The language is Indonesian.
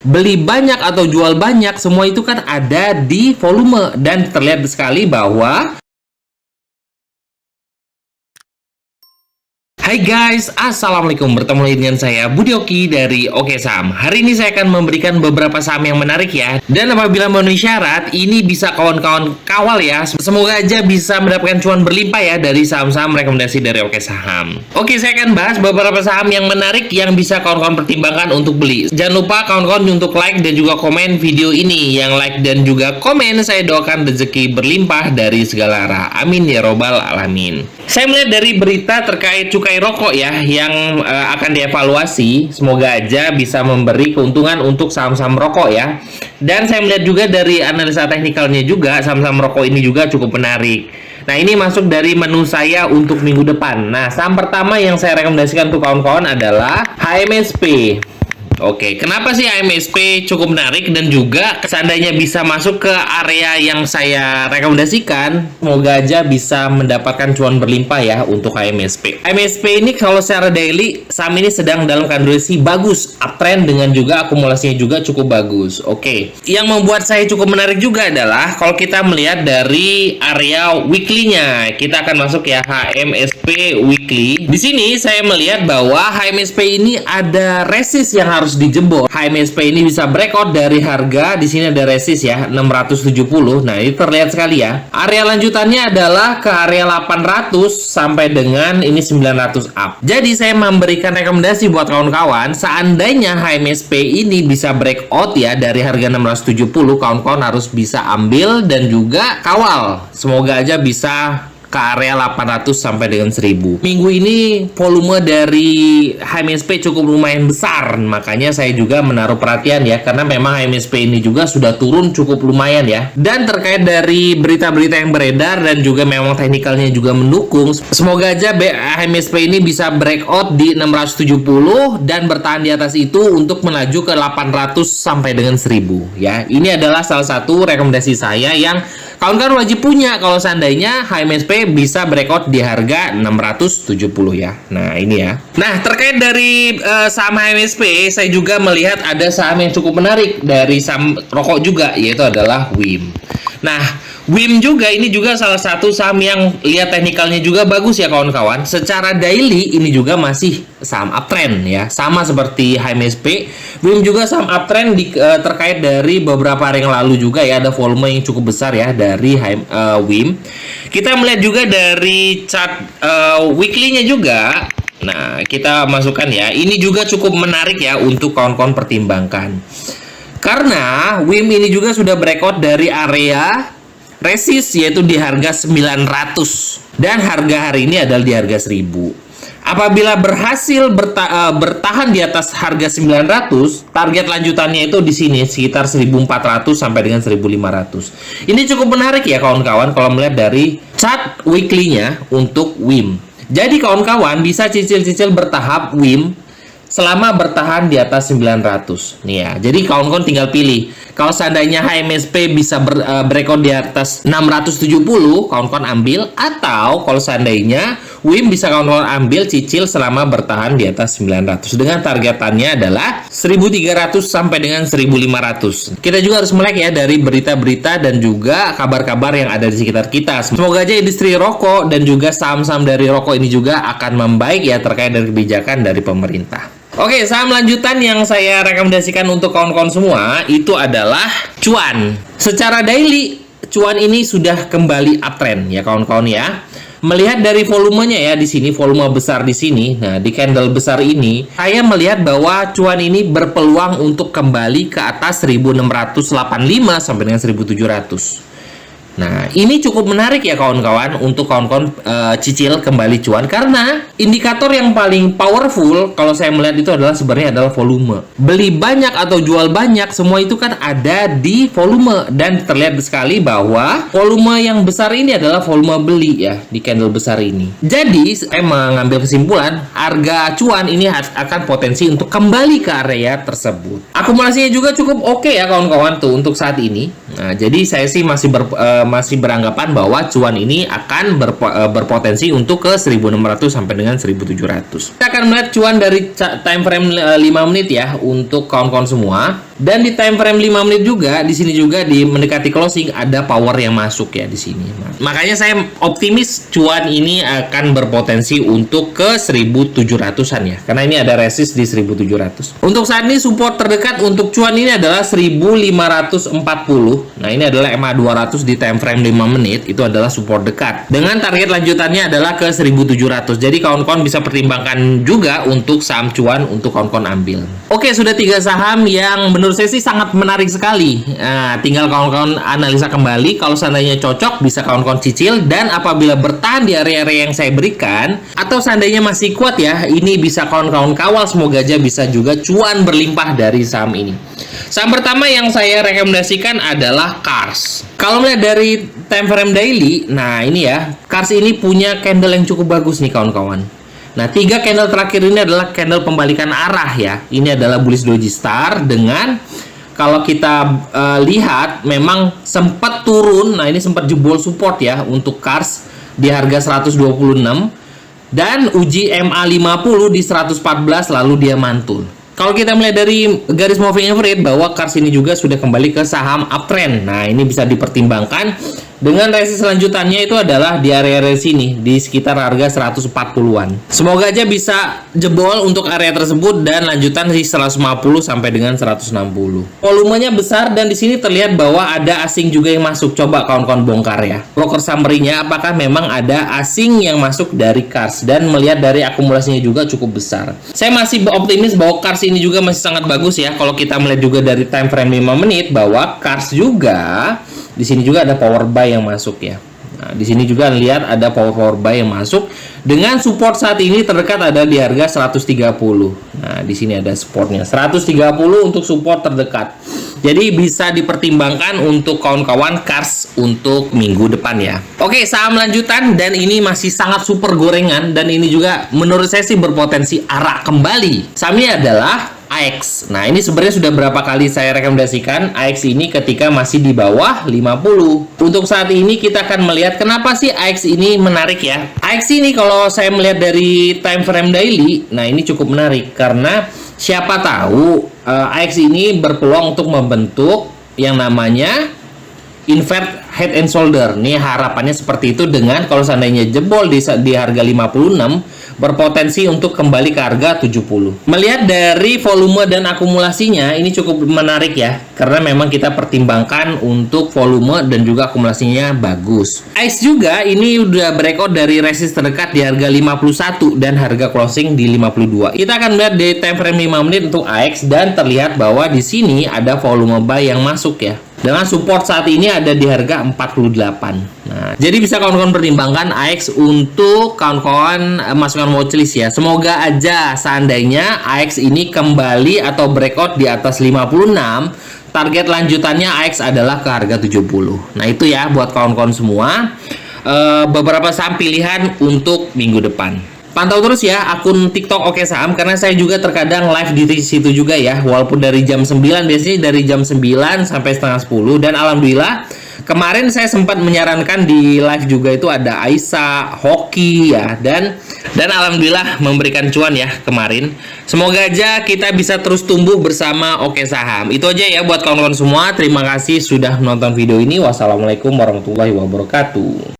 Beli banyak atau jual banyak, semua itu kan ada di volume. Dan terlihat sekali bahwa hai guys, assalamualaikum. Bertemu lagi dengan saya Budi Oki dari Oke Saham. Hari ini saya akan memberikan beberapa saham yang menarik ya. Dan apabila memenuhi syarat, ini bisa kawan-kawan kawal ya. Semoga aja bisa mendapatkan cuan berlimpah ya dari saham-saham rekomendasi dari Oke Saham. Oke, saya akan bahas beberapa saham yang menarik yang bisa kawan-kawan pertimbangkan untuk beli. Jangan lupa kawan-kawan untuk like dan juga komen video ini. Yang like dan juga komen, saya doakan rezeki berlimpah dari segala arah. Amin ya robbal alamin. Saya melihat dari berita terkait cukai rokok ya yang akan dievaluasi, semoga aja bisa memberi keuntungan untuk saham-saham rokok ya. Dan saya melihat juga dari analisa teknikalnya juga saham-saham rokok ini juga cukup menarik. Nah, ini masuk dari menu saya untuk minggu depan. Nah, saham pertama yang saya rekomendasikan untuk kawan-kawan adalah HMSP. Oke, kenapa sih HMSP cukup menarik dan juga seandainya bisa masuk ke area yang saya rekomendasikan, semoga aja bisa mendapatkan cuan berlimpah ya untuk HMSP. HMSP ini kalau secara daily, saham ini sedang dalam kondisi bagus, uptrend dengan juga akumulasinya juga cukup bagus. Oke, yang membuat saya cukup menarik juga adalah kalau kita melihat dari area weekly-nya, kita akan masuk ya HMSP weekly. Di sini saya melihat bahwa HMSP ini ada resist yang harus dijebol. HMSP ini bisa breakout dari harga, di sini ada resist ya 670. Nah, ini terlihat sekali ya. Area lanjutannya adalah ke area 800 sampai dengan ini 900 up. Jadi saya memberikan rekomendasi buat kawan-kawan, seandainya HMSP ini bisa breakout ya dari harga 670, kawan-kawan harus bisa ambil dan juga kawal. Semoga aja bisa ke area 800 sampai dengan 1000. Minggu ini volume dari HMSP cukup lumayan besar, makanya saya juga menaruh perhatian ya, karena memang HMSP ini juga sudah turun cukup lumayan ya. Dan terkait dari berita-berita yang beredar dan juga memang teknikalnya juga mendukung, semoga aja HMSP ini bisa breakout di 670 dan bertahan di atas itu untuk melaju ke 800 sampai dengan 1000 ya. Ini adalah salah satu rekomendasi saya yang kawan-kawan wajib punya kalau seandainya HMSP bisa breakout di harga 670 ya. Nah, ini ya. Nah, terkait dari saham HMSP, saya juga melihat ada saham yang cukup menarik dari saham rokok juga, yaitu adalah WIM. Nah, WIM juga ini juga salah satu saham yang lihat teknikalnya juga bagus ya kawan-kawan. Secara daily ini juga masih saham uptrend ya. Sama seperti HMSP, WIM juga saham uptrend terkait dari beberapa hari yang lalu juga ya, ada volume yang cukup besar ya dari WIM. Kita melihat juga dari chart weekly-nya juga. Nah, kita masukkan ya. Ini juga cukup menarik ya untuk kawan-kawan pertimbangkan. Karena WIM ini juga sudah breakout dari area resist yaitu di harga 900 dan harga hari ini adalah di harga 1000. Apabila berhasil bertahan di atas harga 900, target lanjutannya itu di sini sekitar 1400 sampai dengan 1500. Ini cukup menarik ya kawan-kawan kalau melihat dari chart weekly-nya untuk WIM. Jadi kawan-kawan bisa cicil-cicil bertahap WIM selama bertahan di atas 900 nih ya. Jadi kawan-kawan tinggal pilih. Kalau seandainya HMSP bisa breakout di atas 670, kawan-kawan ambil. Atau kalau seandainya WIM bisa kawan-kawan ambil cicil selama bertahan di atas 900. Dengan targetannya adalah 1300 sampai dengan 1500. Kita juga harus melek ya dari berita-berita dan juga kabar-kabar yang ada di sekitar kita. Semoga aja industri rokok dan juga saham-saham dari rokok ini juga akan membaik ya terkait dari kebijakan dari pemerintah. Oke, saham lanjutan yang saya rekomendasikan untuk kawan-kawan semua itu adalah cuan. Secara daily, cuan ini sudah kembali uptrend ya kawan-kawan ya. Melihat dari volumenya ya di sini, volume besar di sini. Nah, di candle besar ini, saya melihat bahwa cuan ini berpeluang untuk kembali ke atas 1685 sampai dengan 1700. Nah, ini cukup menarik ya kawan-kawan untuk kawan-kawan cicil kembali cuan, karena indikator yang paling powerful kalau saya melihat itu adalah sebenarnya adalah volume. Beli banyak atau jual banyak, semua itu kan ada di volume, dan terlihat sekali bahwa volume yang besar ini adalah volume beli ya di candle besar ini. Jadi saya mengambil kesimpulan harga cuan ini akan potensi untuk kembali ke area tersebut. Akumulasinya juga cukup oke ya kawan-kawan tuh untuk saat ini. Nah, jadi saya sih masih beranggapan bahwa cuan ini akan berpotensi untuk ke 1600 sampai dengan 1700. Kita akan melihat cuan dari time frame 5 menit ya untuk kawan-kawan semua. Dan di time frame 5 menit juga, di sini juga di mendekati closing ada power yang masuk ya di sini. Makanya saya optimis cuan ini akan berpotensi untuk ke 1700-an ya. Karena ini ada resist di 1700. Untuk saat ini support terdekat untuk cuan ini adalah 1540. Nah, ini adalah EMA 200 di time frame 5 menit, itu adalah support dekat. Dengan target lanjutannya adalah ke 1700. Jadi kawan-kawan bisa pertimbangkan juga untuk saham cuan untuk kawan-kawan ambil. Oke, sudah 3 saham yang menurut saya sih sangat menarik sekali. Nah, tinggal kawan-kawan analisa kembali. Kalau seandainya cocok, bisa kawan-kawan cicil. Dan apabila bertahan di area-area yang saya berikan, atau seandainya masih kuat ya, ini bisa kawan-kawan kawal. Semoga aja bisa juga cuan berlimpah dari saham ini. Saham pertama yang saya rekomendasikan adalah Cars. Kalau melihat dari time frame daily, nah ini ya, Cars ini punya candle yang cukup bagus nih kawan-kawan. Nah, 3 candle terakhir ini adalah candle pembalikan arah ya. Ini adalah bullish doji star dengan kalau kita lihat memang sempat turun. Nah, ini sempat jebol support ya untuk Cars di harga 126 dan uji MA50 di 114 lalu dia mantul. Kalau kita melihat dari garis moving average bahwa Cars ini juga sudah kembali ke saham uptrend. Nah, ini bisa dipertimbangkan. Dengan resist selanjutannya itu adalah di area sini, di sekitar harga 140-an. Semoga aja bisa jebol untuk area tersebut dan lanjutan di 150 sampai dengan 160. Volumenya besar dan di sini terlihat bahwa ada asing juga yang masuk. Coba kawan-kawan bongkar ya. Broker summary-nya apakah memang ada asing yang masuk dari Cars, dan melihat dari akumulasinya juga cukup besar. Saya masih optimis bahwa Cars ini juga masih sangat bagus ya. Kalau kita melihat juga dari time frame 5 menit bahwa Cars juga di sini juga ada power buy yang masuk ya. Nah, di sini juga lihat ada power buy yang masuk dengan support saat ini terdekat ada di harga 130. Nah, di sini ada supportnya 130 untuk support terdekat. Jadi bisa dipertimbangkan untuk kawan-kawan Cars untuk minggu depan ya. Oke, saham lanjutan dan ini masih sangat super gorengan dan ini juga menurut saya sih berpotensi arah kembali. Sahamnya adalah AX. Nah, ini sebenarnya sudah berapa kali saya rekomendasikan AX ini ketika masih di bawah 50. Untuk saat ini kita akan melihat kenapa sih AX ini menarik ya. AX ini kalau saya melihat dari time frame daily, nah ini cukup menarik karena siapa tahu AX ini berpeluang untuk membentuk yang namanya invert head and shoulder. Nih harapannya seperti itu dengan kalau seandainya jebol di harga 56 berpotensi untuk kembali ke harga 70. Melihat dari volume dan akumulasinya ini cukup menarik ya, karena memang kita pertimbangkan untuk volume dan juga akumulasinya bagus. AX juga ini udah breakout dari resist terdekat di harga 51 dan harga closing di 52. Kita akan melihat di time frame 5 menit untuk AX dan terlihat bahwa di sini ada volume buy yang masuk ya. Dengan support saat ini ada di harga 48. Nah, jadi bisa kawan-kawan pertimbangkan AX untuk kawan-kawan masukkan watchlist ya. Semoga aja seandainya AX ini kembali atau breakout di atas 56, target lanjutannya AX adalah ke harga 70. Nah, itu ya buat kawan-kawan semua. Beberapa saham pilihan untuk minggu depan. Pantau terus ya akun TikTok Oke Saham karena saya juga terkadang live di situ juga ya, walaupun dari jam 9, biasanya dari jam 9 sampai setengah 10, dan alhamdulillah kemarin saya sempat menyarankan di live juga itu ada Aisyah, Hoki ya, dan alhamdulillah memberikan cuan ya kemarin. Semoga aja kita bisa terus tumbuh bersama Oke Saham. Itu aja ya buat kawan-kawan semua. Terima kasih sudah menonton video ini. Wassalamualaikum warahmatullahi wabarakatuh.